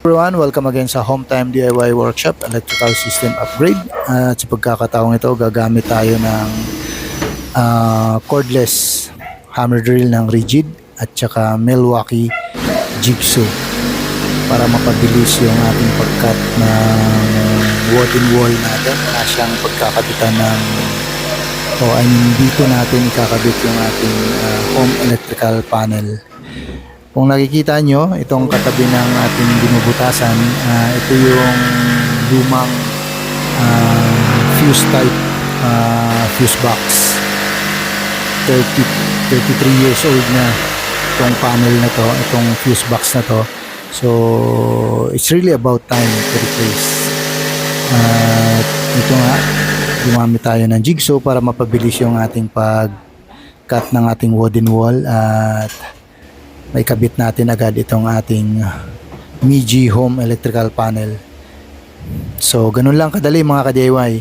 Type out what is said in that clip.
Everyone, welcome again sa Home Time DIY Workshop Electrical System Upgrade. At sa pagkakataong ito, gagamit tayo ng cordless hammer drill ng Rigid at saka Milwaukee Jigsaw para mapabilis yung ating pagkat ng wooden wall natin. Wala siyang pagkakabitan ng dito natin ikakabit yung ating home electrical panel. Kung nakikita nyo, itong katabi ng ating binubutasan, ito yung lumang fuse type fuse box. 33 years old na itong panel na to, itong fuse box na to. So, it's really about time to replace. Ito nga, gumamit tayo ng jigsaw para mapabilis yung ating pag-cut ng ating wooden wall at may kabit natin agad itong ating Migi home electrical panel. So, ganun lang kadali mga ka-DIY.